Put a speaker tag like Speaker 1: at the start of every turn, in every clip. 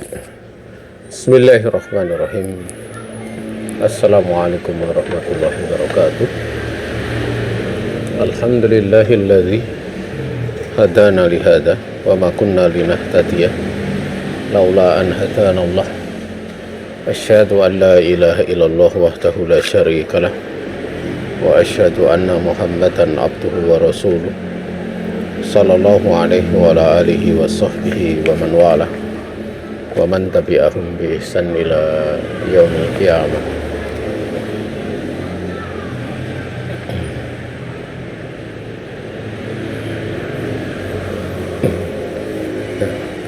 Speaker 1: Bismillahirrahmanirrahim. Assalamualaikum warahmatullahi wabarakatuh. Alhamdulillahilladzi hadana lihada wa ma kunna linahtadiya laula an hadana Allah. Asyhadu an la ilaha illallah wahdahu la syarika lah wa asyhadu anna Muhammadan abduhu wa rasuluh sallallahu alaihi wa ala alihi wa sahbihi wa man wala wa man tabi'ahum bi ihsan ila yaumil qiyamah.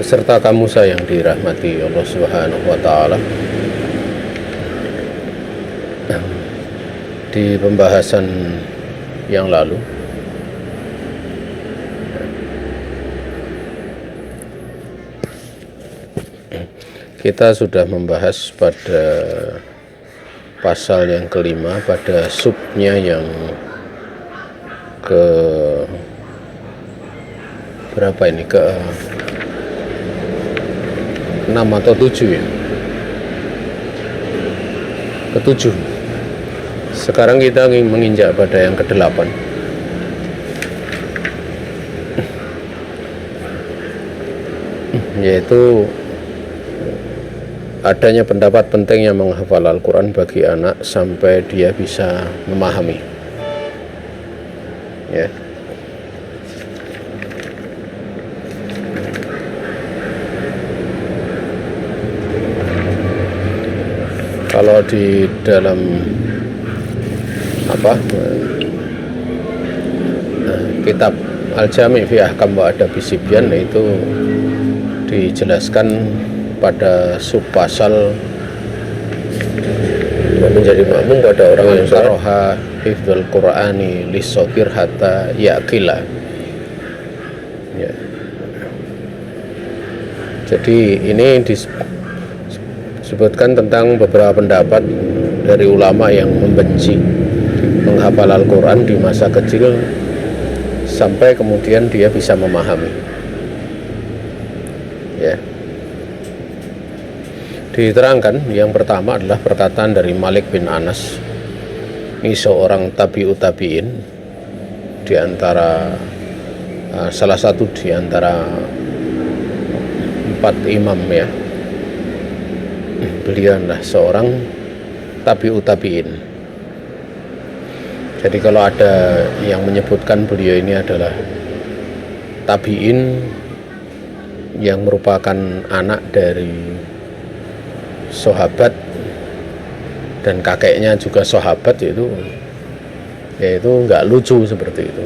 Speaker 1: Beserta kamu yang dirahmati Allah Subhanahu wa taala. Di pembahasan yang lalu kita sudah membahas pada pasal yang kelima, pada subnya yang ke berapa ini, ke 6 atau 7 ya, ke 7. Sekarang kita ingin menginjak pada yang ke-8, yaitu adanya pendapat pentingnya menghafal Al-Quran bagi anak sampai dia bisa memahami, ya. Kalau di dalam kitab Al-Jami' fi Ahkam wa Adabi Sibyan, itu dijelaskan pada subpasal menjadi makmum pada orang yang taroha hifdzul Qur'ani lisogir hatta ya'qila, ya. Jadi ini disebutkan tentang beberapa pendapat dari ulama yang membenci menghafal Al-Quran di masa kecil sampai kemudian dia bisa memahami, ya. Diterangkan yang pertama adalah perkataan dari Malik bin Anas. Ini seorang tabi'ut tabi'in, di antara salah satu di antara 4 imam, ya. Beliau adalah seorang tabi'ut tabi'in. Jadi kalau ada yang menyebutkan beliau ini adalah tabi'in yang merupakan anak dari sahabat dan kakeknya juga sahabat, yaitu nggak lucu seperti itu.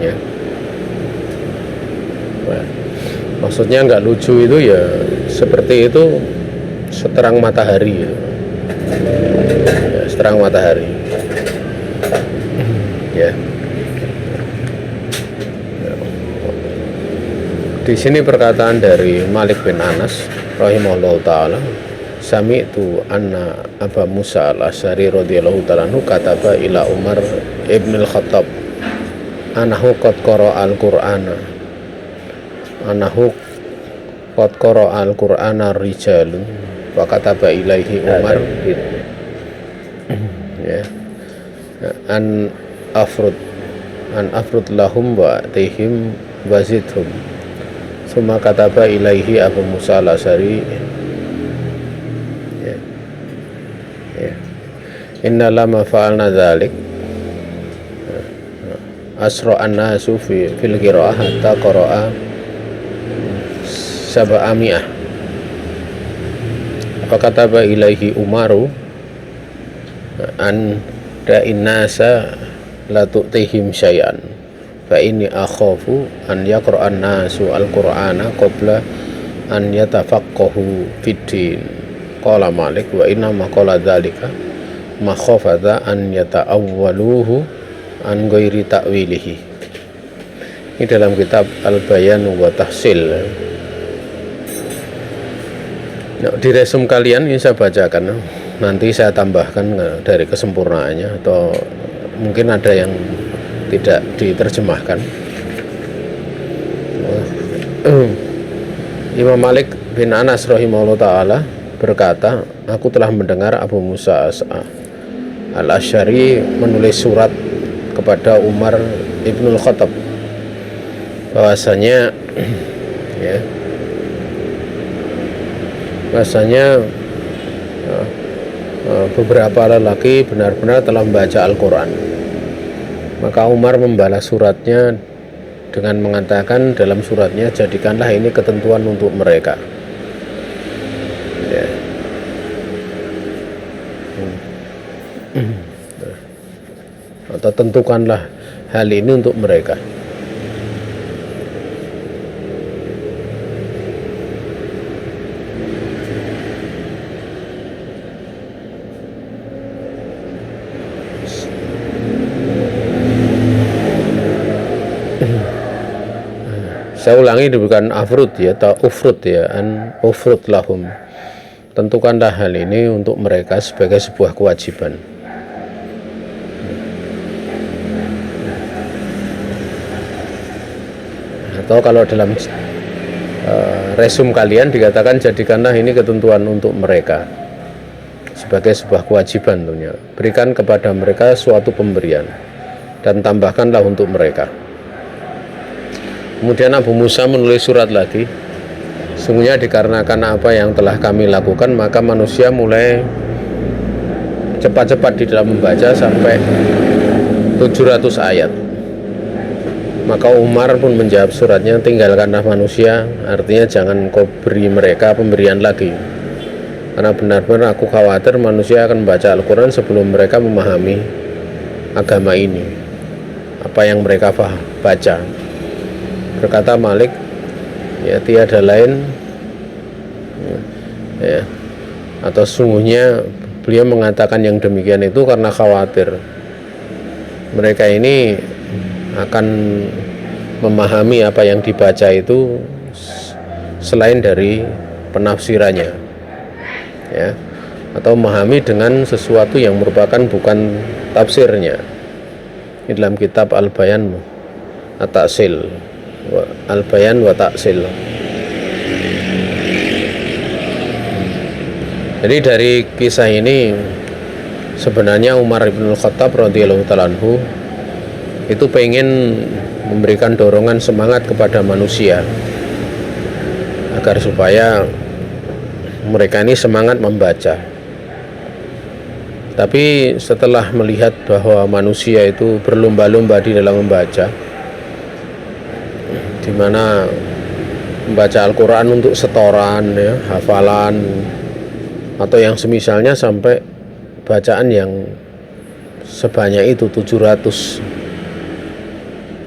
Speaker 1: Ya. Nah, maksudnya nggak lucu itu ya seperti itu seterang matahari, ya, seterang matahari, ya. Di sini perkataan dari Malik bin Anas rahimahullahu taala, sami'tu anna Aba Musa al-Asy'ari radhiyallahu ta'ala anhu kataba ila Umar ibn al-Khattab anahu qad qara'a al-Qur'ana rijalun wa kataba ilaihi Umar, ya, an afrud lahum wa atihim wazidhum. Suma kataba ilaihi Abu Musa al-Asy'ari, ya, ya, inna lama fa'alna dzalik asra an-nasu fil qira'ah hatta qara'a sab'amiyah. Fa kataba ilaihi Umaru an da'in nasa la tu'tihim syai'an fa inni akhafu an yaqra'an nasu al-Qur'ana qabla an yatafaqqahu fid-din. Qala Malik wa inna ma qala dzalika makhafata an yata'awwaluhu an ghairi ta'wilihi. Ini dalam kitab Al-Bayan wa Tahsil. Nah, di resum kalian ini saya bacakan, nanti saya tambahkan dari kesempurnaannya, atau mungkin ada yang tidak diterjemahkan. Imam Malik bin Anas rahimahullah ta'ala berkata, aku telah mendengar Abu Musa al-Asy'ari menulis surat kepada Umar ibnul Khattab bahwasanya ya, beberapa lelaki benar-benar telah membaca Al-Quran. Maka Umar membalas suratnya dengan mengatakan dalam suratnya, jadikanlah ini ketentuan untuk mereka ya. Atau tentukanlah hal ini untuk mereka. Saya ulangi, bukan afrud ya, atau ufrud ya, ufrud lahum. Tentukanlah hal ini untuk mereka sebagai sebuah kewajiban. Atau kalau dalam resum kalian dikatakan, jadikanlah ini ketentuan untuk mereka sebagai sebuah kewajiban tentunya. Berikan kepada mereka suatu pemberian dan tambahkanlah untuk mereka. Kemudian Abu Musa menulis surat lagi, sungguhnya dikarenakan apa yang telah kami lakukan, maka manusia mulai cepat-cepat di dalam membaca sampai 700 ayat. Maka Umar pun menjawab suratnya, tinggalkanlah manusia, artinya jangan kau beri mereka pemberian lagi, karena benar-benar aku khawatir manusia akan membaca Al-Quran sebelum mereka memahami agama ini, apa yang mereka baca. Berkata Malik, ya tiada lain ya, atau sungguhnya beliau mengatakan yang demikian itu karena khawatir mereka ini akan memahami apa yang dibaca itu selain dari penafsirannya ya, atau memahami dengan sesuatu yang merupakan bukan tafsirnya. Ini dalam kitab Al-Bayan At-Ta'sil, Al-Bayan wa Ta'sil. Jadi dari kisah ini sebenarnya Umar bin Khattab radhiyallahu ta'ala anhu itu pengen memberikan dorongan semangat kepada manusia agar supaya mereka ini semangat membaca. Tapi setelah melihat bahwa manusia itu berlomba-lomba di dalam membaca, di mana membaca Al-Quran untuk setoran ya, hafalan atau yang semisalnya, sampai bacaan yang sebanyak itu 700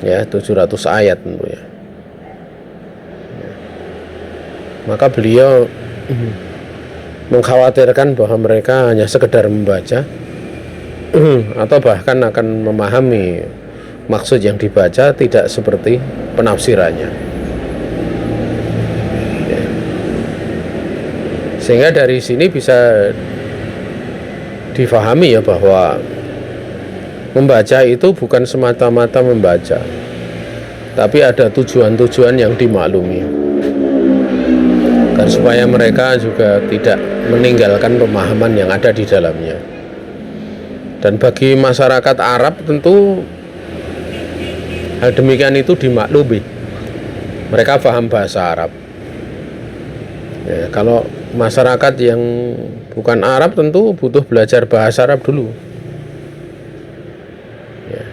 Speaker 1: ya, 700 ayat tentunya. Maka beliau mengkhawatirkan bahwa mereka hanya sekedar membaca atau bahkan akan memahami maksud yang dibaca tidak seperti penafsirannya ya. Sehingga dari sini bisa difahami ya bahwa membaca itu bukan semata-mata membaca, tapi ada tujuan-tujuan yang dimaklumi, agar supaya mereka juga tidak meninggalkan pemahaman yang ada di dalamnya. Dan bagi masyarakat Arab tentu hal demikian itu dimaklumi. Mereka paham bahasa Arab ya. Kalau masyarakat yang bukan Arab tentu butuh belajar bahasa Arab dulu ya.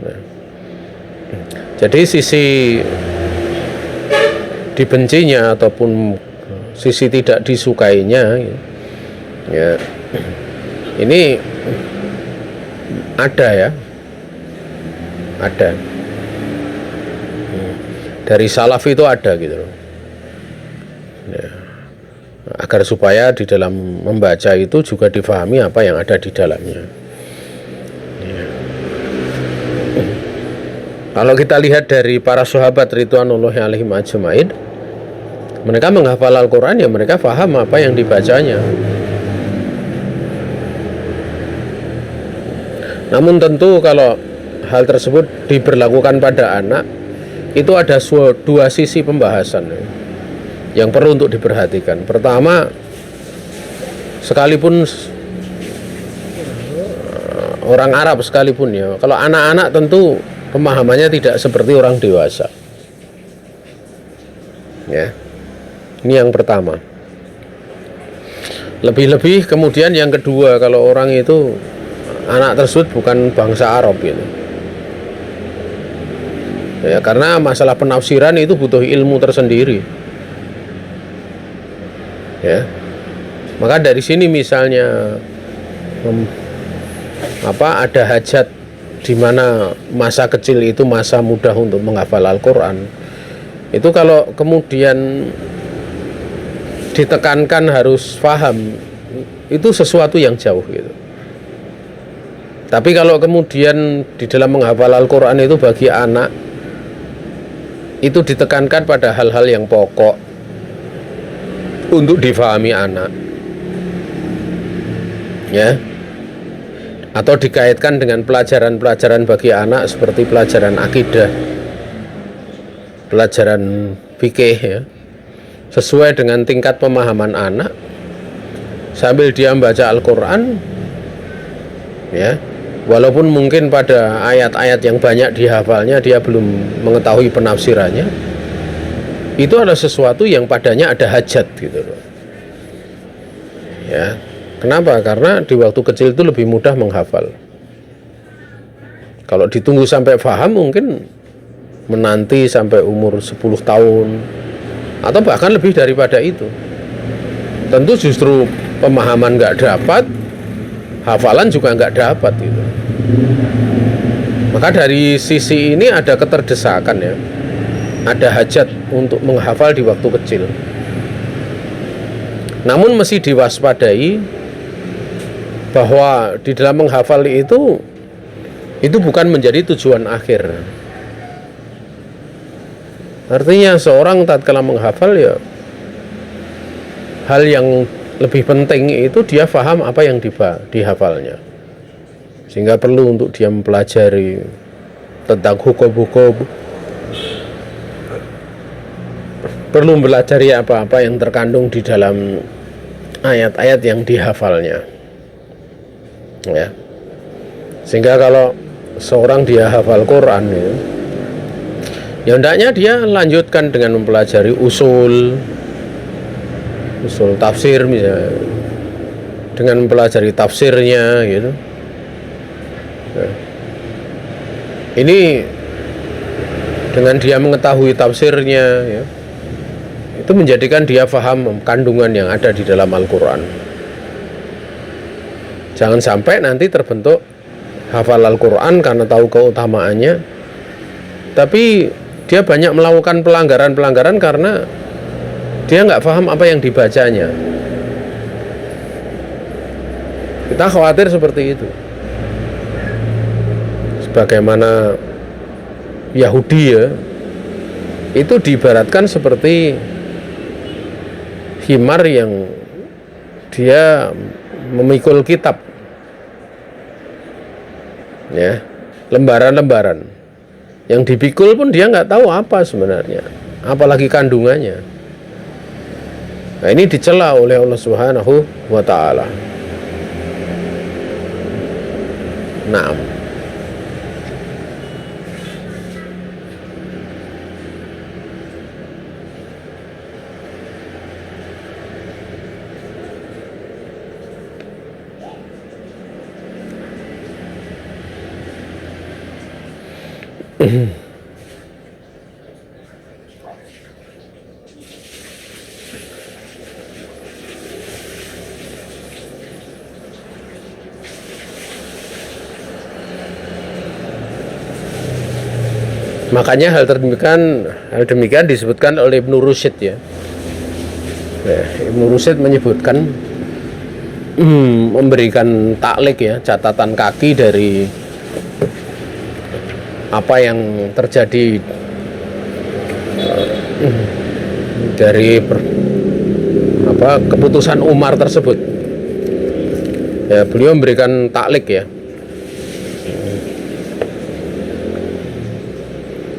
Speaker 1: Nah, jadi sisi dibencinya ataupun sisi tidak disukainya ya, ini ada ya, ada dari salaf itu ada gitu loh ya, agar supaya di dalam membaca itu juga difahami apa yang ada di dalamnya ya. Kalau kita lihat dari para sahabat ridwanullahi alaihim ajmain, mereka menghafal Al-Quran ya, mereka paham apa yang dibacanya. Namun tentu kalau hal tersebut diberlakukan pada anak, itu ada dua sisi pembahasan yang perlu untuk diperhatikan. Pertama, sekalipun orang Arab sekalipun ya, kalau anak-anak tentu pemahamannya tidak seperti orang dewasa. Ya, ini yang pertama. Lebih-lebih kemudian yang kedua, kalau orang itu anak tersebut bukan bangsa Arab gitu. Ya, karena masalah penafsiran itu butuh ilmu tersendiri. Ya, maka dari sini misalnya ada hajat di mana masa kecil itu masa mudah untuk menghafal Al-Quran. Itu kalau kemudian ditekankan harus paham, itu sesuatu yang jauh gitu. Tapi kalau kemudian di dalam menghafal Al-Quran itu bagi anak itu ditekankan pada hal-hal yang pokok untuk difahami anak, ya, atau dikaitkan dengan pelajaran-pelajaran bagi anak seperti pelajaran akidah, pelajaran fikih, ya, sesuai dengan tingkat pemahaman anak, sambil dia membaca Al-Quran, ya, walaupun mungkin pada ayat-ayat yang banyak dihafalnya dia belum mengetahui penafsirannya, itu adalah sesuatu yang padanya ada hajat gitu loh. Ya, kenapa? Karena di waktu kecil itu lebih mudah menghafal. Kalau ditunggu sampai paham mungkin menanti sampai umur 10 tahun atau bahkan lebih daripada itu. Tentu justru pemahaman nggak dapat, hafalan juga nggak dapat gitu. Maka dari sisi ini ada keterdesakan, ya, ada hajat untuk menghafal di waktu kecil. Namun mesti diwaspadai bahwa di dalam menghafal itu bukan menjadi tujuan akhir. Artinya seorang tatkala menghafal, ya, hal yang lebih penting itu dia paham apa yang dihafalnya, sehingga perlu untuk dia mempelajari tentang hukum-hukum, perlu mempelajari apa-apa yang terkandung di dalam ayat-ayat yang dihafalnya, ya. Sehingga kalau seorang dia hafal Quran, ya hendaknya dia lanjutkan dengan mempelajari usul tafsir misalnya, dengan mempelajari tafsirnya gitu. Nah, ini dengan dia mengetahui tafsirnya, ya, itu menjadikan dia paham kandungan yang ada di dalam Al-Quran. Jangan sampai nanti terbentuk hafal Al-Quran karena tahu keutamaannya, tapi dia banyak melakukan pelanggaran-pelanggaran karena dia nggak paham apa yang dibacanya. Kita khawatir seperti itu. Sebagaimana Yahudi, ya, itu diibaratkan seperti himar yang dia memikul kitab, ya, lembaran-lembaran yang dipikul pun dia nggak tahu apa sebenarnya, apalagi kandungannya. Nah, ini dicela oleh Allah Subhanahu wa ta'ala. Naam. Makanya hal demikian disebutkan oleh Ibnu Rusyid, ya. Ibnu Rusyid menyebutkan memberikan taklik, ya, catatan kaki dari apa yang terjadi dari keputusan Umar tersebut. Ya, beliau memberikan taklik, ya.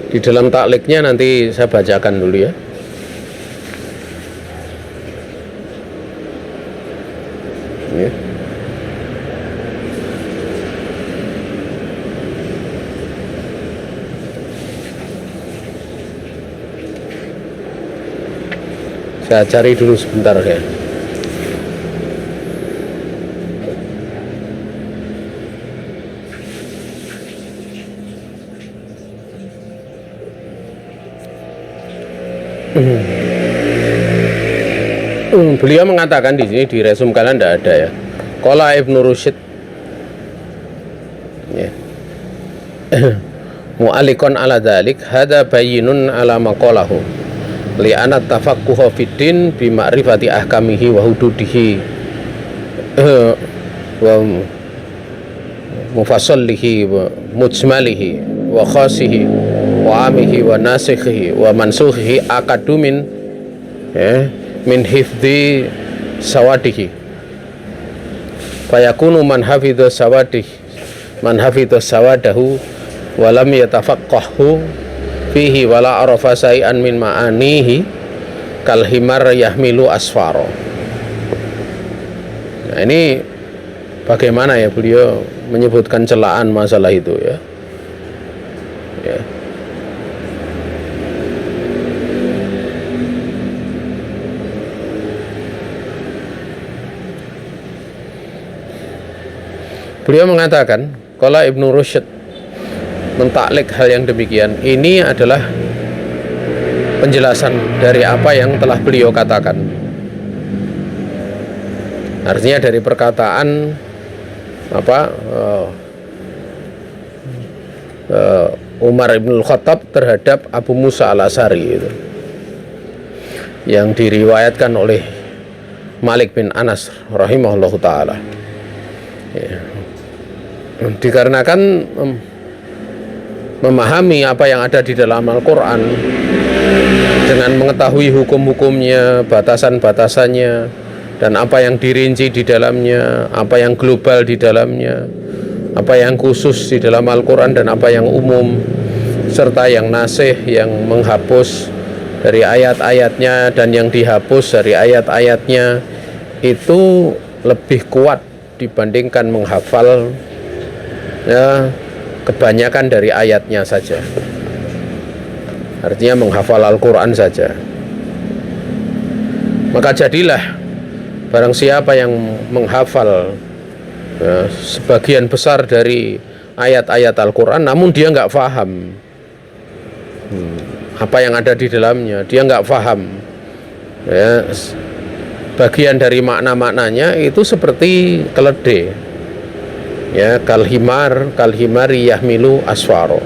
Speaker 1: Di dalam takliknya nanti saya bacakan dulu ya. Ya. Saya cari dulu sebentar ya. Beliau mengatakan di sini di resum kalian tidak ada ya. Qala Ibnu Rusyid ya. Mu'alikon ala dzalik hada bayyinun ala maqalahu li anna tafaqquha fid din bi ma'rifati ahkamihi wa hududihi wa mufassallihi wa mujmalihi wa khasihi wa amihi wa nasikhihi wa mansukhihi akadumin ya min hifdzi sawadihi fayakunu man hafidha sawadahu wa lam yatafaqqahu fihi wala arafa sayan min ma'anihi kal himar yahmilu asfaro. Nah, ini bagaimana ya beliau menyebutkan celaan masalah itu ya. Ya. Beliau mengatakan, kalau Ibnu Rusyd mentaklik hal yang demikian, ini adalah penjelasan dari apa yang telah beliau katakan. Artinya dari perkataan Umar ibn Khattab terhadap Abu Musa al-Asy'ari itu, yang diriwayatkan oleh Malik bin Anas rahimahullahu ta'ala ya. Dikarenakan memahami apa yang ada di dalam Al-Quran dengan mengetahui hukum-hukumnya, batasan-batasannya, dan apa yang dirinci di dalamnya, apa yang global di dalamnya, apa yang khusus di dalam Al-Quran dan apa yang umum, serta yang nasih, yang menghapus dari ayat-ayatnya dan yang dihapus dari ayat-ayatnya, itu lebih kuat dibandingkan menghafal ya kebanyakan dari ayatnya saja. Artinya menghafal Al-Quran saja. Maka jadilah barang siapa yang menghafal ya, sebagian besar dari ayat-ayat Al-Quran, namun dia nggak paham apa yang ada di dalamnya, dia nggak paham ya, bagian dari makna-maknanya, itu seperti keledai ya, kalhimari yahmilu asfaro,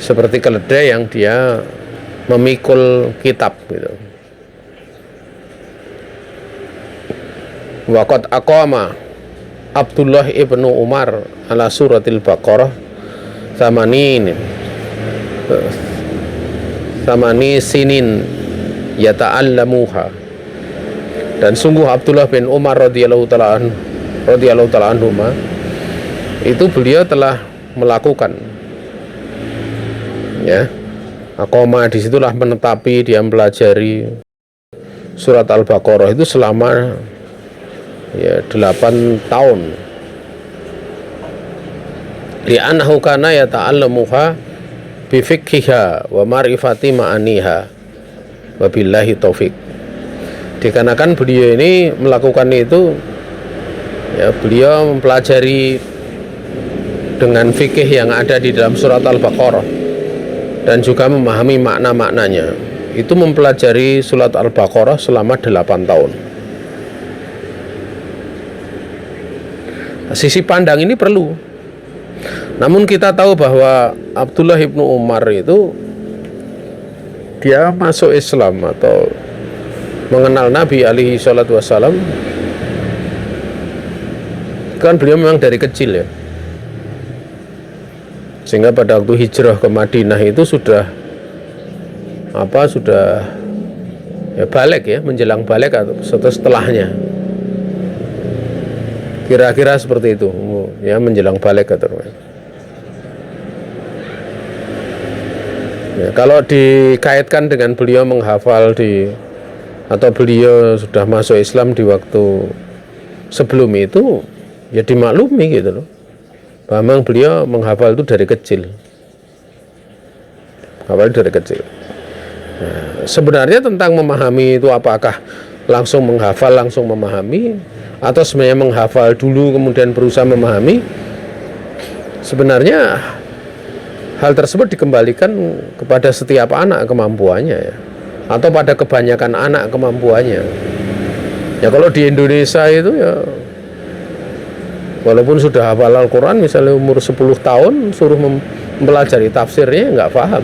Speaker 1: seperti keledai yang dia memikul kitab gitu. Waqad aqama Abdullah ibnu Umar ala suratil Baqarah samani sinin yata'allamuha. Dan sungguh Abdullah bin Umar radhiyallahu ta'ala anhu itu beliau telah melakukan ya, aqama disitulah menetapi, dia mempelajari surat Al-Baqarah itu selama ya 8 tahun. Li'annahu kana yata'allamuha bi fiqhiha wa ma'rifati ma'aniha wa billahi taufik. Dikarenakan beliau ini melakukan itu ya, beliau mempelajari dengan fikih yang ada di dalam surat Al-Baqarah dan juga memahami makna-maknanya. Itu mempelajari surat Al-Baqarah selama 8 tahun. Sisi pandang ini perlu. Namun kita tahu bahwa Abdullah ibnu Umar itu dia masuk Islam atau mengenal Nabi alaihi salatu wassalam kan beliau memang dari kecil ya, sehingga pada waktu hijrah ke Madinah itu sudah ya balik ya, menjelang balik atau setelahnya, kira-kira seperti itu ya, menjelang balik atau Ya, kalau dikaitkan dengan beliau menghafal atau beliau sudah masuk Islam di waktu sebelum itu, ya dimaklumi gitu loh. Memang beliau menghafal itu dari kecil. Hafal dari kecil. Nah, sebenarnya tentang memahami itu apakah langsung menghafal, langsung memahami, atau sebenarnya menghafal dulu kemudian berusaha memahami, sebenarnya hal tersebut dikembalikan kepada setiap anak kemampuannya ya, atau pada kebanyakan anak kemampuannya. Ya kalau di Indonesia itu ya, walaupun sudah hafal Al-Quran misalnya umur 10 tahun suruh mempelajari tafsirnya nggak paham.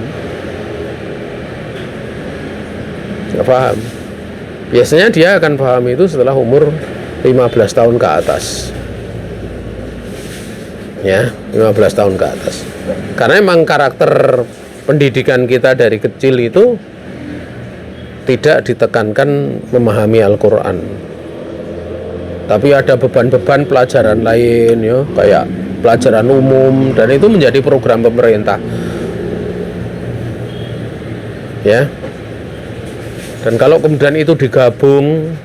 Speaker 1: Nggak paham. Biasanya dia akan paham itu setelah umur 15 tahun ke atas. Ya, 15 tahun ke atas. Karena memang karakter pendidikan kita dari kecil itu tidak ditekankan memahami Al-Quran, tapi ada beban-beban pelajaran lain ya, kayak pelajaran umum, dan itu menjadi program pemerintah ya. Dan kalau kemudian itu digabung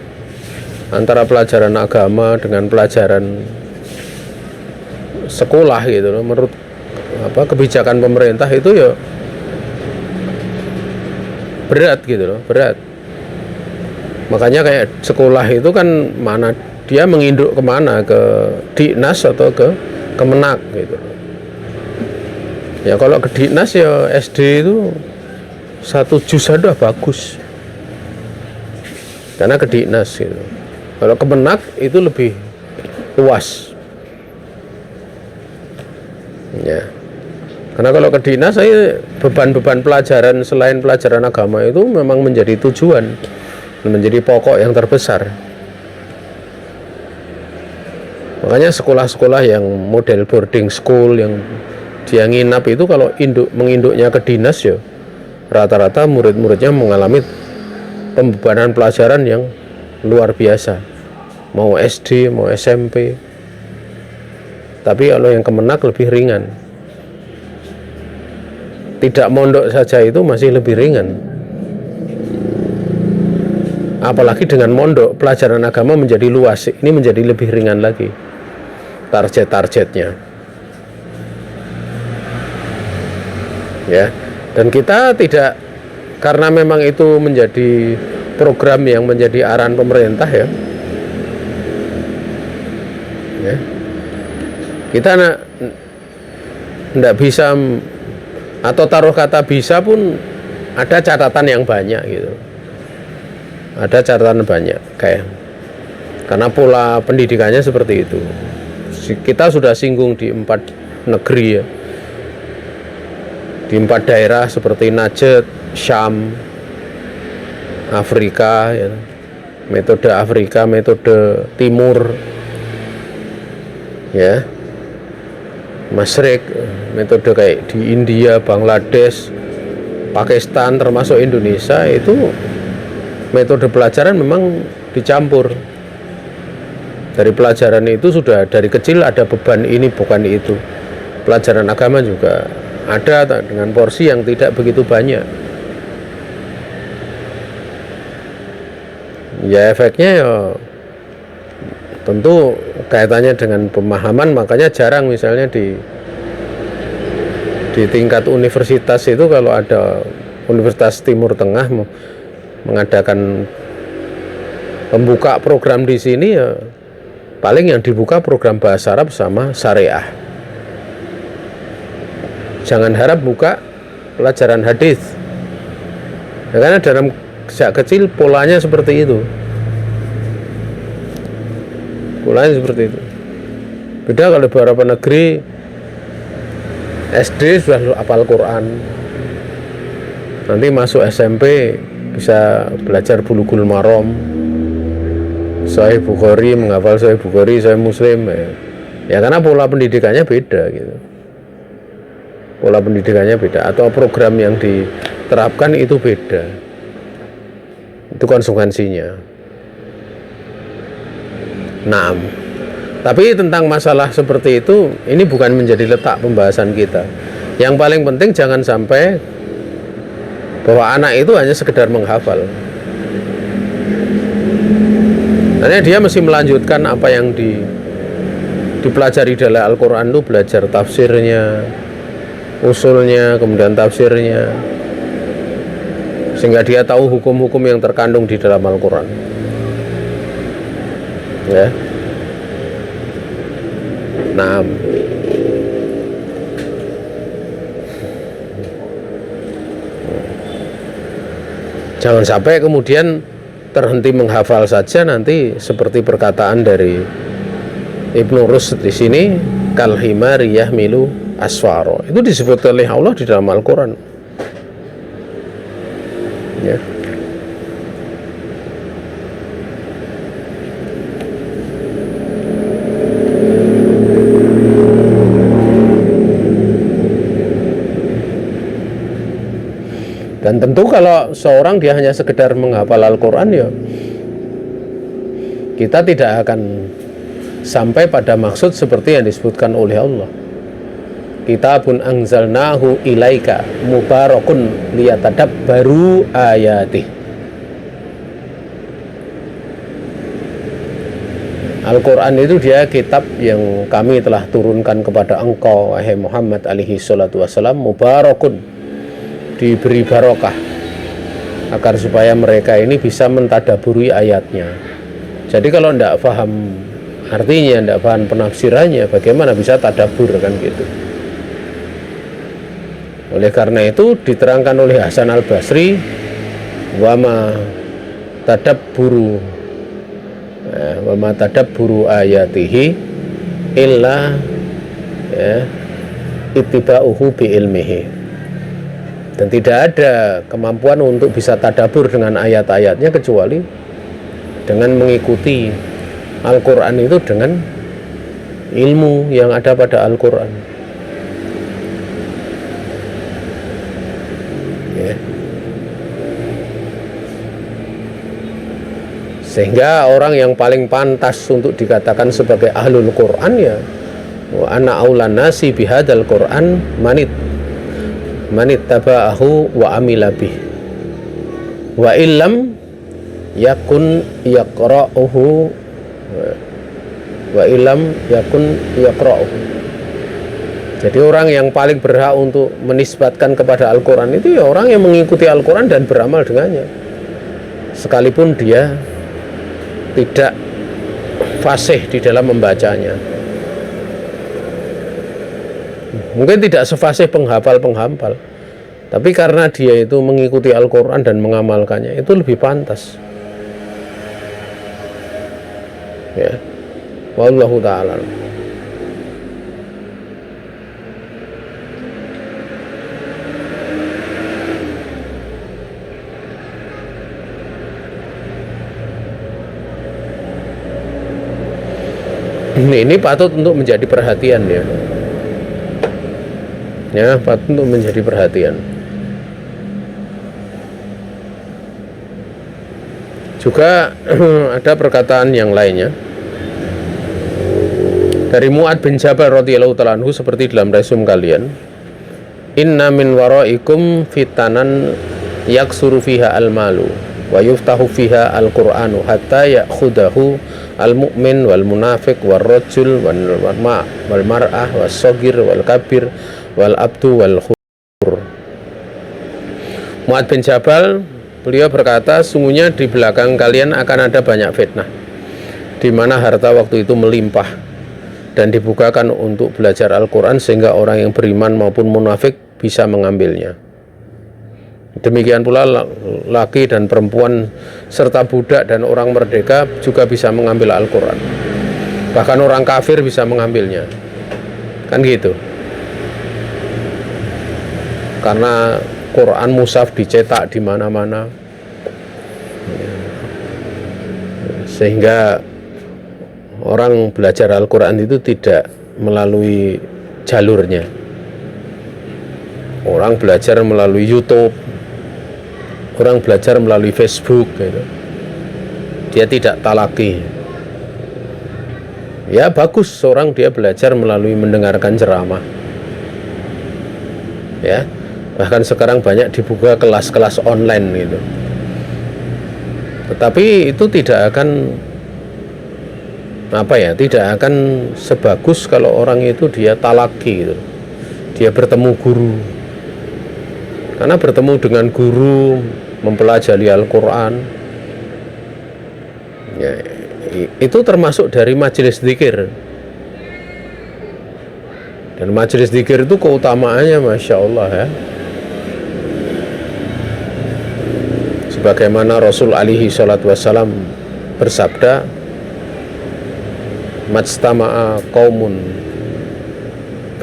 Speaker 1: antara pelajaran agama dengan pelajaran sekolah gitu loh, menurut kebijakan pemerintah itu ya berat gitu loh, berat. Makanya kayak sekolah itu kan mana dia menginduk kemana, ke Dinas atau ke Kemenak gitu. Ya kalau ke Dinas ya SD itu 1 juz udah bagus, karena ke Dinas gitu. Kalau Kemenak itu lebih luas ya. Karena kalau ke Dinas saya beban-beban pelajaran selain pelajaran agama itu memang menjadi tujuan, menjadi pokok yang terbesar. Makanya sekolah-sekolah yang model boarding school yang dia nginap itu kalau menginduknya ke dinas ya rata-rata murid-muridnya mengalami pembebanan pelajaran yang luar biasa, mau SD mau SMP. Tapi kalau yang Kemenak lebih ringan. Tidak mondok saja itu masih lebih ringan, apalagi dengan mondok pelajaran agama menjadi luas, ini menjadi lebih ringan lagi target-targetnya ya. Dan kita tidak, karena memang itu menjadi program yang menjadi arahan pemerintah ya, kita tidak bisa, atau taruh kata bisa pun ada catatan yang banyak gitu, ada catatan banyak kayak, karena pola pendidikannya seperti itu. Kita sudah singgung di 4 negeri ya, di 4 daerah seperti Najd, Syam, Afrika ya, metode Afrika, metode Timur ya, Masyrik, metode kayak di India, Bangladesh, Pakistan, termasuk Indonesia, itu metode pelajaran memang dicampur. Dari pelajaran itu sudah dari kecil ada beban ini bukan itu. Pelajaran agama juga ada dengan porsi yang tidak begitu banyak. Ya efeknya ya tentu kaitannya dengan pemahaman, makanya jarang misalnya di tingkat universitas itu, kalau ada Universitas Timur Tengah mengadakan pembuka program di sini ya paling yang dibuka program bahasa Arab sama syariah. Jangan harap buka pelajaran hadis. Ya, karena dalam sejak kecil polanya seperti itu. Polanya seperti itu. Beda kalau beberapa negeri SD sudah hafal Quran, nanti masuk SMP bisa belajar Bulughul Maram, Sahih Bukhari, menghafal Sahih Bukhari, Sahih Muslim ya karena pola pendidikannya beda gitu. Pola pendidikannya beda, atau program yang diterapkan itu beda. Itu konsekuensinya. Nah, tapi tentang masalah seperti itu, ini bukan menjadi letak pembahasan kita. Yang paling penting jangan sampai bahwa anak itu hanya sekedar menghafal. Karena dia mesti melanjutkan apa yang dipelajari dalam Al-Quran itu, belajar tafsirnya, usulnya, kemudian tafsirnya, sehingga dia tahu hukum-hukum yang terkandung di dalam Al-Quran. Ya. Nah, jangan sampai kemudian terhenti menghafal saja, nanti seperti perkataan dari Ibnu Rusd di sini, kal himari yahmilu asfaro. Itu disebut oleh Allah di dalam Al-Quran. Ya. Dan tentu kalau seorang dia hanya sekedar menghafal Al-Quran, ya kita tidak akan sampai pada maksud seperti yang disebutkan oleh Allah. Kitabun anzalnahu ilaika mubarakun liyatadabbaru ayatih. Al-Quran itu dia kitab yang kami telah turunkan kepada engkau, wahai Muhammad alaihi salatu wassalam, mubarakun, diberi barokah, agar supaya mereka ini bisa mentadaburi ayatnya. Jadi kalau tidak paham artinya, tidak paham penafsirannya, bagaimana bisa tadabur, kan gitu. Oleh karena itu diterangkan oleh Hasan al-Basri, wama tadabburu ayatihi illa ittiba'uhu bi ilmihi. Dan tidak ada kemampuan untuk bisa tadabur dengan ayat-ayatnya kecuali dengan mengikuti Al-Quran itu dengan ilmu yang ada pada Al-Quran. Ya. Sehingga orang yang paling pantas untuk dikatakan sebagai ahlul Quran, ya wa ana aulan nasi bihadzal Quran manit taba'ahu wa amila bih wa illam yakun yaqra'uhu wa illam yakun yaqra'uhu. Jadi orang yang paling berhak untuk menisbatkan kepada Al-Quran itu ya orang yang mengikuti Al-Quran dan beramal dengannya, sekalipun dia tidak fasih di dalam membacanya. Mungkin tidak sefasih penghafal, tapi karena dia itu mengikuti Al-Quran dan mengamalkannya, itu lebih pantas. Ya, wallahu ta'ala. Ini patut untuk menjadi perhatian, ya. Ya, patut untuk menjadi perhatian. Juga ada perkataan yang lainnya dari Mu'ad bin Jabal radhiyallahu ta'ala anhu, seperti dalam resum kalian, inna min waraikum fitanan yaksuru fiha al-malu wa yuftahu fiha al-Qur'anu hatta ya'khudahu al-mu'min wal munafiq wal rajul wal mar'ah wal sogir wal kabir wal abdu wal khur. Mu'ad bin Jabal, beliau berkata, sungguhnya di belakang kalian akan ada banyak fitnah, di mana harta waktu itu melimpah dan dibukakan untuk belajar Al-Quran, sehingga orang yang beriman maupun munafik bisa mengambilnya. Demikian pula laki dan perempuan serta budak dan orang merdeka juga bisa mengambil Al-Quran. Bahkan orang kafir bisa mengambilnya, kan gitu. Karena Quran mushaf dicetak di mana-mana, sehingga orang belajar Al-Quran itu tidak melalui jalurnya. Orang belajar melalui YouTube, orang belajar melalui Facebook, gitu. Dia tidak talaki. Ya bagus, seorang dia belajar melalui mendengarkan ceramah, ya. Bahkan sekarang banyak dibuka kelas-kelas online gitu. Tetapi itu tidak akan tidak akan sebagus kalau orang itu dia talaki gitu. Dia bertemu guru. Karena bertemu dengan guru, mempelajari Al-Quran, ya, itu termasuk dari majelis dzikir. Dan majelis dzikir itu keutamaannya Masya Allah ya. Sebagaimana Rasul alaihi salatu wassalam bersabda, majtama'a qaumun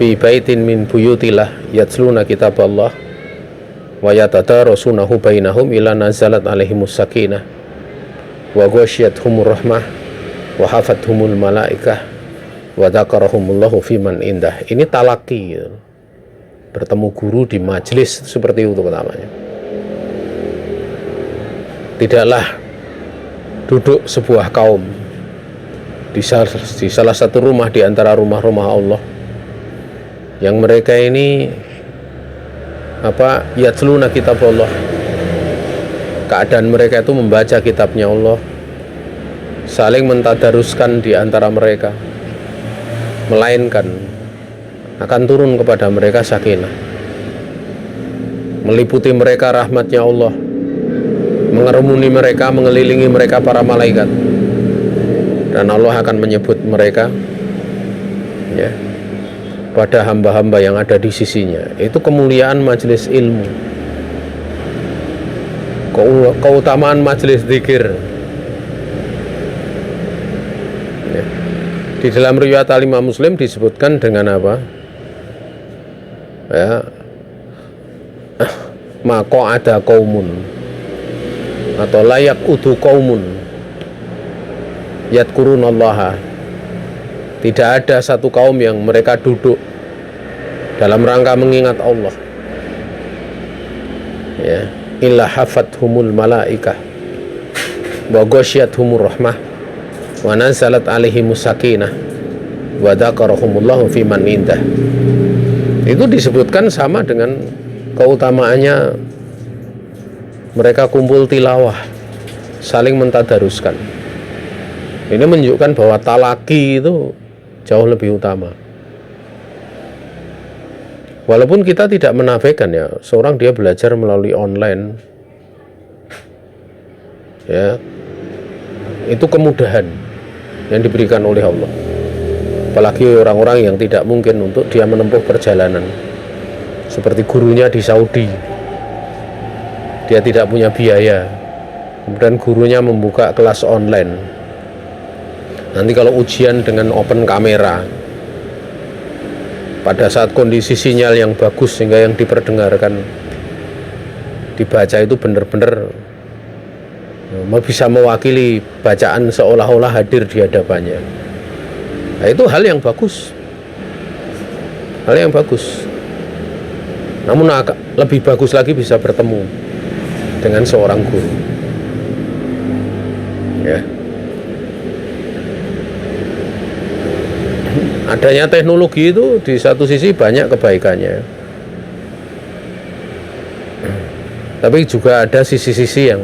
Speaker 1: fi baitin min buyutillah yatsluna kitaballah wa yatadarasunahu bainahum ila nazalat alaihimus sakinah wa ghasyiyatuhumur rahmah wa hafathumul malaikah wa dzakarahumullahu fiman indah. Ini talaki gitu. Bertemu guru di majelis seperti itu namanya. Tidaklah duduk sebuah kaum di salah satu rumah di antara rumah-rumah Allah yang mereka ini yatluna kitab Allah, keadaan mereka itu membaca kitabnya Allah, saling mentadaruskan di antara mereka, melainkan akan turun kepada mereka sakinah, meliputi mereka rahmatnya Allah, mengerumuni mereka, mengelilingi mereka para malaikat, dan Allah akan menyebut mereka ya pada hamba-hamba yang ada di sisinya. Itu kemuliaan majelis ilmu, keutamaan majelis zikir ya. Di dalam riwayat Al-Imam Muslim disebutkan dengan apa ya, maqa'ada qaumun atau layak udu qaumun yadkurunallaha. Tidak ada satu kaum yang mereka duduk dalam rangka mengingat Allah ya, illa hafathumul malaikah wa ghasyiyatuhumur rahmah wa nazalat alaihimus sakinah wa dzakarahumullahu fiman indah. Itu disebutkan sama dengan keutamaannya mereka kumpul tilawah, saling mentadaruskan. Ini menunjukkan bahwa talaki itu jauh lebih utama. Walaupun kita tidak menafikan ya, seorang dia belajar melalui online ya, itu kemudahan yang diberikan oleh Allah. Apalagi orang-orang yang tidak mungkin untuk dia menempuh perjalanan, seperti gurunya di Saudi, dia tidak punya biaya, kemudian gurunya membuka kelas online. Nanti kalau ujian dengan open kamera, pada saat kondisi sinyal yang bagus sehingga yang diperdengarkan, dibaca itu benar-benar bisa mewakili bacaan seolah-olah hadir di hadapannya. Nah, itu hal yang bagus, hal yang bagus. Namun lebih bagus lagi bisa bertemu dengan seorang guru ya. Adanya teknologi itu di satu sisi banyak kebaikannya, tapi juga ada sisi-sisi yang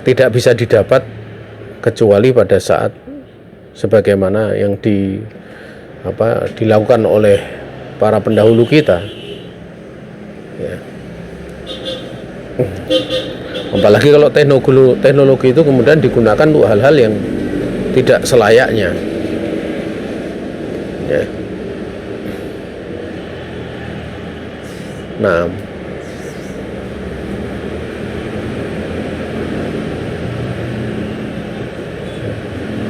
Speaker 1: tidak bisa didapat kecuali pada saat sebagaimana yang dilakukan oleh para pendahulu kita ya. Apalagi kalau teknologi itu kemudian digunakan untuk hal-hal yang tidak selayaknya ya. Nah,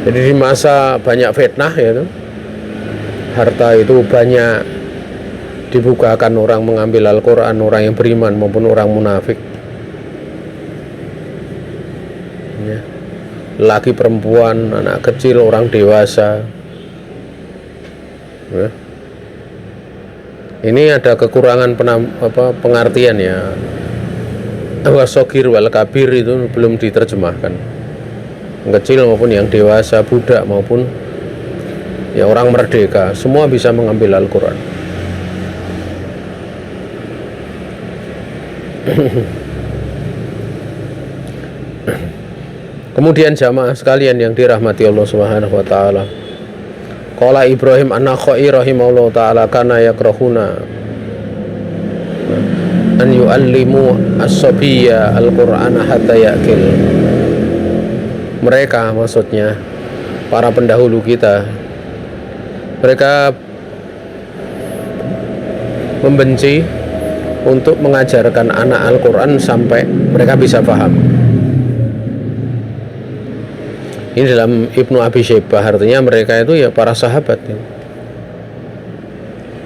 Speaker 1: jadi di masa banyak fitnah ya, harta itu banyak dibukakan, orang mengambil Al-Quran, orang yang beriman maupun orang munafik ya. Laki perempuan, anak kecil, orang dewasa ya. Ini ada kekurangan pengertian ya. Wasogir wal kabir itu belum diterjemahkan, yang kecil maupun yang dewasa, budak maupun ya orang merdeka, semua bisa mengambil Al-Quran. Kemudian jamaah sekalian yang dirahmati Allah Subhanahu wa taala. Qala Ibrahim an-Nakhai rahimahullah taala kana yakrahuna an yu'allimu as-sabiyya al-Qur'ana hatta ya'kil. Mereka, maksudnya para pendahulu kita, mereka membenci untuk mengajarkan anak Al-Quran sampai mereka bisa paham. Ini dalam Ibnu Abi Syaibah, artinya mereka itu ya para sahabat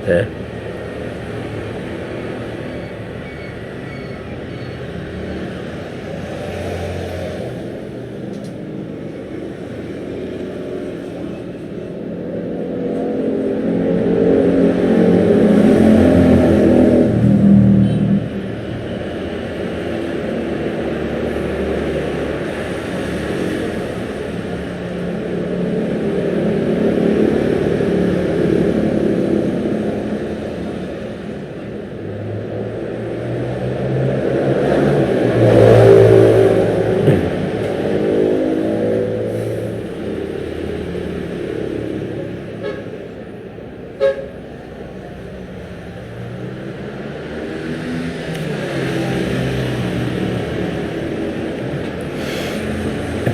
Speaker 1: ya.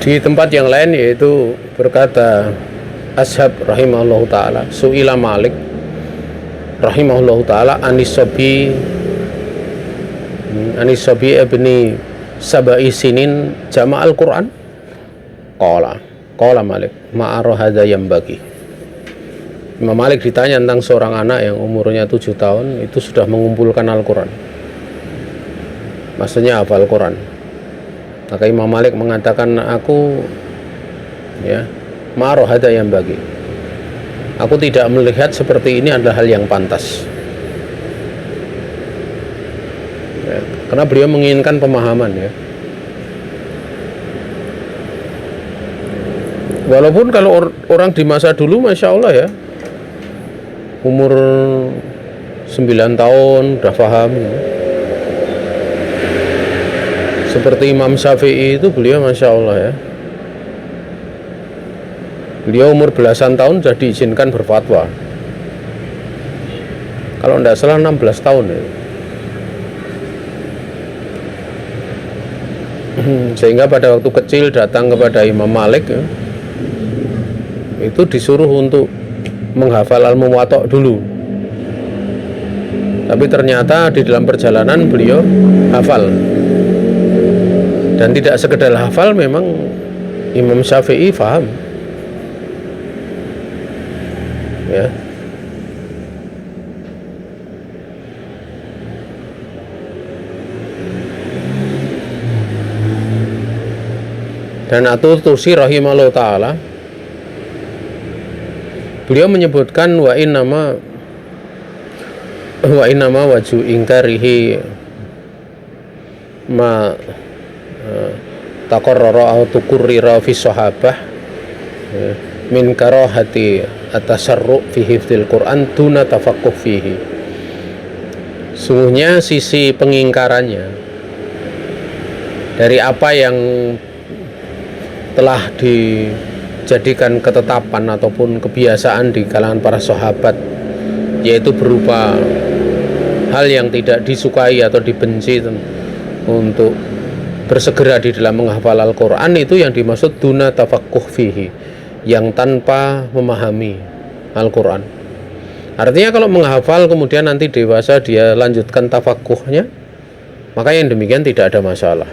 Speaker 1: Di tempat yang lain yaitu berkata Ashab rahimahullah ta'ala, Su'ila Malik rahimahullah ta'ala Anisabi ibni Sabai Sinin Jama'al Quran. Qala Malik ma'ara hadha yambagi. Imam Malik ditanya tentang seorang anak yang umurnya 7 tahun itu sudah mengumpulkan Al-Quran, maksudnya hafal Quran. Maka Imam Malik mengatakan, aku ya ma'ara hadha yambagi, aku tidak melihat seperti ini adalah hal yang pantas ya, karena beliau menginginkan pemahaman ya. Walaupun kalau orang di masa dulu Masya Allah ya, umur 9 tahun udah paham ya. Seperti Imam Syafi'i itu beliau Masya Allah ya, beliau umur belasan tahun sudah diizinkan berfatwa. Kalau tidak salah 16 tahun ya. Sehingga pada waktu kecil datang kepada Imam Malik ya, itu disuruh untuk menghafal Al-Muwatta dulu. Tapi ternyata di dalam perjalanan beliau hafal. Dan tidak sekedar hafal, memang Imam Syafi'i faham ya. Dan At-Tusi rahimahullah ta'ala, beliau menyebutkan wa innama waju ingkarihi ma taqarrara atau tukurrira fi sahabah min karahati at-tasarru fi hifdzil Quran duna tafaqquh fihi. Sungguhnya sisi pengingkarannya dari apa yang telah dijadikan ketetapan ataupun kebiasaan di kalangan para sahabat, yaitu berupa hal yang tidak disukai atau dibenci untuk bersegera di dalam menghafal Al-Quran, itu yang dimaksud duna tafaqquh fihi, yang tanpa memahami Al-Quran. Artinya kalau menghafal kemudian nanti dewasa dia lanjutkan tafaqquhnya, maka yang demikian tidak ada masalah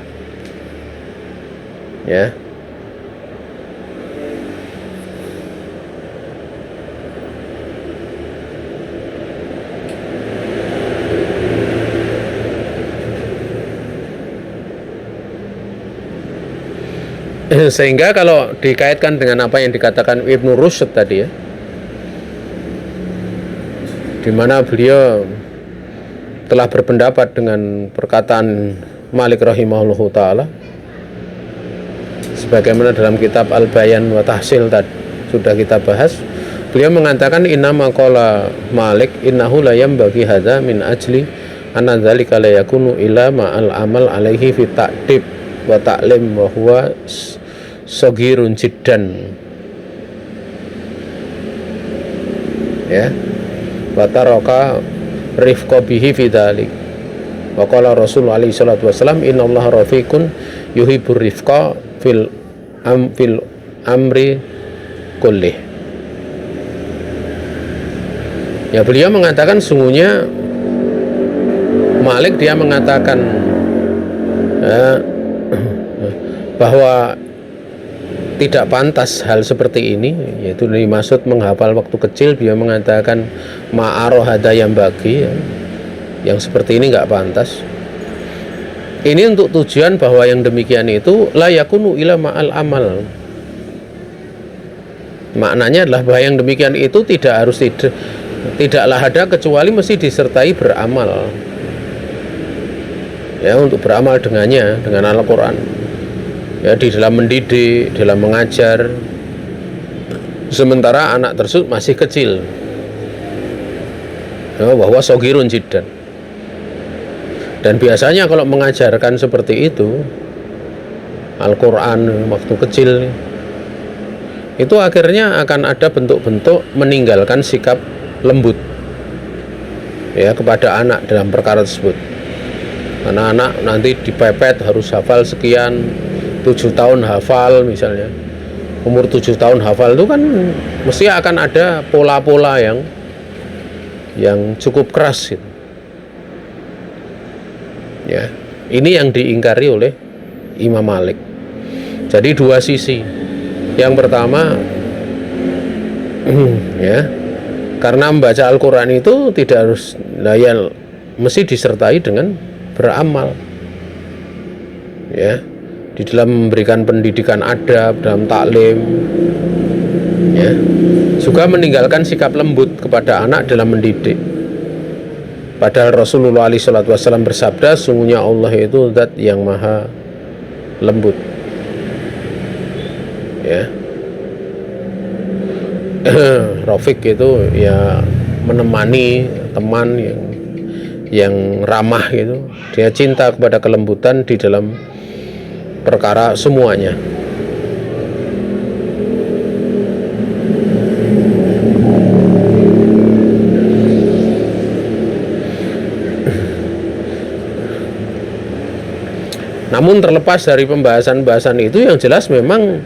Speaker 1: ya. Sehingga kalau dikaitkan dengan apa yang dikatakan Ibnu Rushd tadi ya, di mana beliau telah berpendapat dengan perkataan Malik rahimahullah ta'ala, sebagaimana dalam kitab Al-Bayan wa Tahsil tadi sudah kita bahas. Beliau mengatakan innama qala Malik innahu la yambaghi hadza min ajli anna dzalika la yakunu ila ma'al amal alaihi fi ta'dib wa ta'lim wa huwa saghirun jiddan. Ya, wa taraka rifqa bihi fi dzalik. Wa qala Rasul alaihi salatu wasallam innallaha rafiqun yuhibbur rifqa fil amri kulli. Ya, beliau mengatakan sungguhnya Malik dia mengatakan bahwa tidak pantas hal seperti ini, yaitu dimaksud menghafal waktu kecil. Dia mengatakan ma'aroh hada yang bagi, ya, yang seperti ini nggak pantas. Ini untuk tujuan bahwa yang demikian itu la yakunu ila ma'al amal. Maknanya adalah bahwa yang demikian itu tidaklah ada kecuali mesti disertai beramal. Ya, untuk beramal dengannya, dengan Al-Quran. Ya, di dalam mendidik, dalam mengajar, sementara anak tersebut masih kecil, ya, bahwa sogirun jiddan. Dan biasanya kalau mengajarkan seperti itu Al-Quran waktu kecil, itu akhirnya akan ada bentuk-bentuk meninggalkan sikap lembut, ya, kepada anak dalam perkara tersebut. Karena anak nanti dipepet harus hafal sekian, 7 tahun hafal misalnya, umur 7 tahun hafal itu kan mesti akan ada pola-pola yang cukup keras gitu. Ya, ini yang diingkari oleh Imam Malik. Jadi dua sisi. Yang pertama, ya, karena membaca Al-Quran itu tidak harus layal, mesti disertai dengan beramal. Ya, di dalam memberikan pendidikan adab, dalam taklim, ya, juga meninggalkan sikap lembut kepada anak dalam mendidik. Padahal Rasulullah SAW bersabda, sungguhnya Allah itu zat yang maha lembut. Ya, Rafiq itu ya menemani teman yang ramah gitu. Dia cinta kepada kelembutan di dalam perkara semuanya. Namun terlepas dari pembahasan-pembahasan itu, yang jelas memang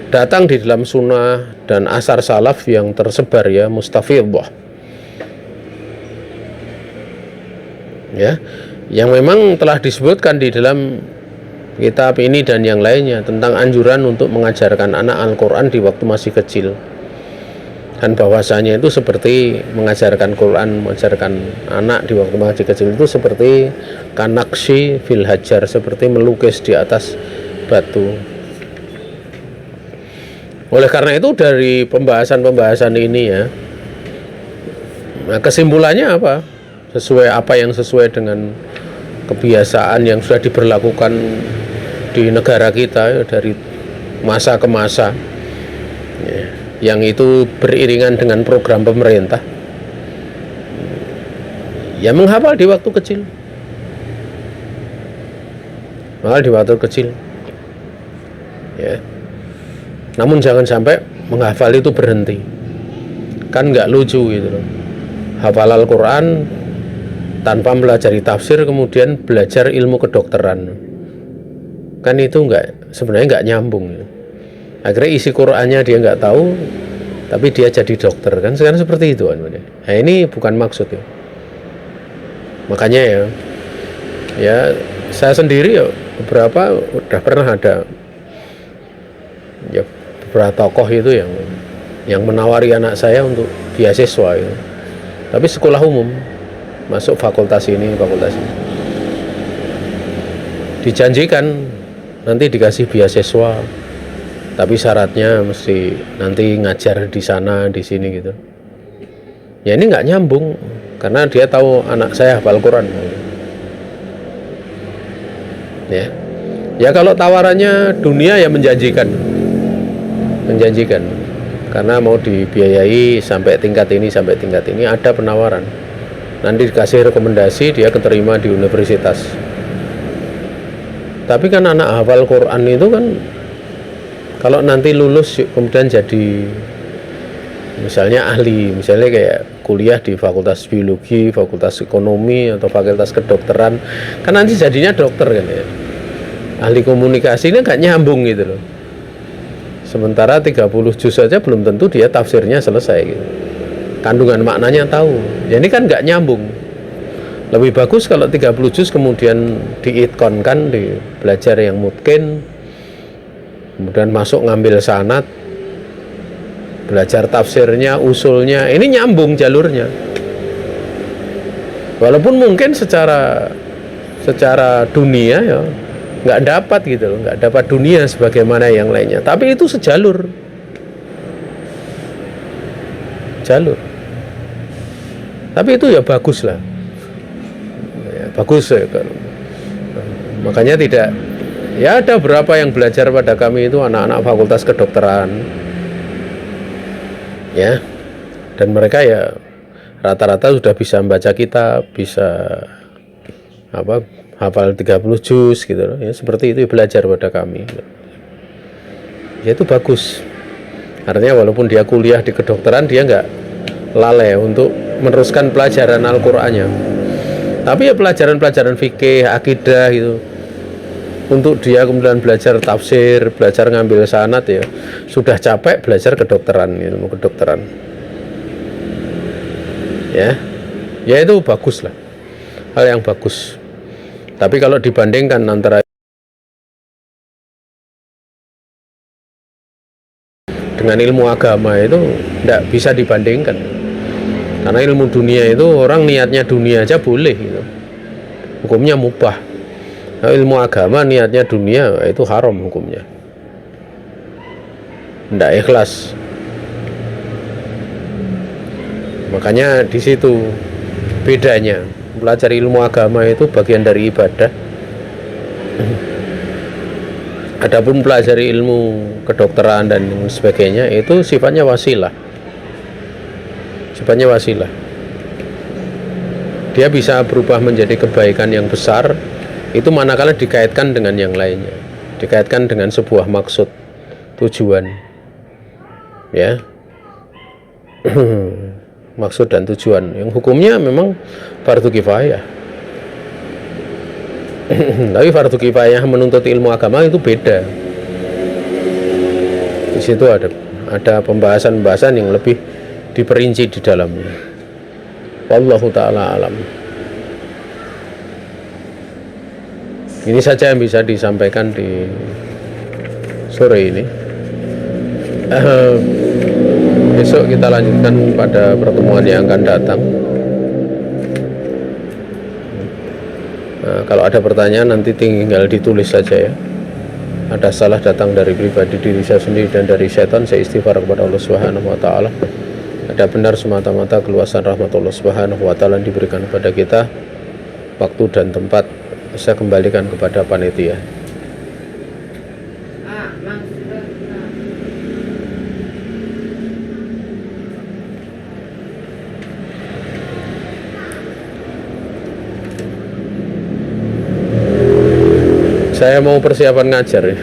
Speaker 1: datang di dalam sunnah dan asar salaf yang tersebar, ya, mustafidhah, ya, yang memang telah disebutkan di dalam kitab ini dan yang lainnya tentang anjuran untuk mengajarkan anak Al-Quran di waktu masih kecil, dan bahwasanya itu seperti mengajarkan Quran, mengajarkan anak di waktu masih kecil itu seperti kanakshi fil hajar, seperti melukis di atas batu. Oleh karena itu dari pembahasan-pembahasan ini, ya, nah, kesimpulannya apa? Sesuai dengan kebiasaan yang sudah diberlakukan di negara kita, ya, dari masa ke masa, ya, yang itu beriringan dengan program pemerintah, ya, menghafal di waktu kecil, ya. Namun jangan sampai menghafal itu berhenti, kan nggak lucu gitu loh. Hafal Al-Quran tanpa pelajari tafsir, kemudian belajar ilmu kedokteran, kan itu sebenarnya nggak nyambung. Akhirnya isi Qurannya dia nggak tahu, tapi dia jadi dokter, kan sekarang seperti itu kan. Nah, ini bukan maksud, ya. Makanya ya saya sendiri, ya, beberapa udah pernah ada, ya, beberapa tokoh itu yang menawari anak saya untuk beasiswa itu. Tapi sekolah umum, masuk fakultas ini, fakultas ini. Dijanjikan nanti dikasih beasiswa, tapi syaratnya mesti nanti ngajar di sana, di sini gitu. Ya, ini nggak nyambung, karena dia tahu anak saya hafal Quran. Ya, kalau tawarannya dunia, ya menjanjikan, karena mau dibiayai sampai tingkat ini, ada penawaran. nanti dikasih rekomendasi, dia keterima di universitas. Tapi kan anak hafal Quran itu kan kalau nanti lulus kemudian jadi misalnya ahli, misalnya kayak kuliah di fakultas biologi, fakultas ekonomi, atau fakultas kedokteran, kan nanti jadinya dokter kan ya. Ahli komunikasi ini nggak nyambung gitu loh. Sementara 30 juz saja belum tentu dia tafsirnya selesai gitu. Kandungan maknanya tahu. Ya ini kan nggak nyambung. Lebih bagus kalau 30 juz kemudian diitkonkan, di belajar yang mungkin, kemudian masuk ngambil sanad, belajar tafsirnya, usulnya, ini nyambung jalurnya. Walaupun mungkin secara dunia ya nggak dapat gitu loh, nggak dapat dunia sebagaimana yang lainnya, tapi itu sejalur. Tapi itu ya bagus lah. Bagus ya. Makanya tidak, ya ada beberapa yang belajar pada kami itu anak-anak fakultas kedokteran ya, dan mereka ya rata-rata sudah bisa membaca kitab, bisa hafal 30 juz gitu loh ya, seperti itu belajar pada kami ya, itu bagus. Artinya walaupun dia kuliah di kedokteran, dia nggak lalai untuk meneruskan pelajaran Al-Qur'annya. Tapi ya pelajaran-pelajaran fikih, akidah gitu, untuk dia kemudian belajar tafsir, belajar ngambil sanad ya, sudah capek belajar kedokteran, ilmu kedokteran. Ya itu bagus lah, hal yang bagus. Tapi kalau dibandingkan antara dengan ilmu agama itu tidak bisa dibandingkan. Karena ilmu dunia itu orang niatnya dunia aja boleh gitu, hukumnya mubah. Nah, ilmu agama niatnya dunia itu haram hukumnya, tidak ikhlas. Makanya di situ bedanya. Belajar ilmu agama itu bagian dari ibadah. Adapun pelajari ilmu kedokteran dan sebagainya itu sifatnya wasilah. Dia bisa berubah menjadi kebaikan yang besar itu manakala dikaitkan dengan yang lainnya, dikaitkan dengan sebuah maksud, tujuan ya. Maksud dan tujuan yang hukumnya memang fardu kifayah. Tapi fardu kifayah menuntut ilmu agama itu beda. Di situ ada pembahasan yang lebih diperinci di dalamnya. Wallahu ta'ala alam. Ini saja yang bisa disampaikan di sore ini. Besok kita lanjutkan pada pertemuan yang akan datang. Nah, kalau ada pertanyaan nanti tinggal ditulis saja ya. Ada salah datang dari pribadi diri saya sendiri dan dari setan, saya istighfar kepada Allah Subhanahu wa taala. Ada benar semata-mata keluasan rahmat Allah Subhanahu wa taala diberikan kepada kita. Waktu dan tempat saya kembalikan kepada panitia. Saya mau persiapan ngajar ya.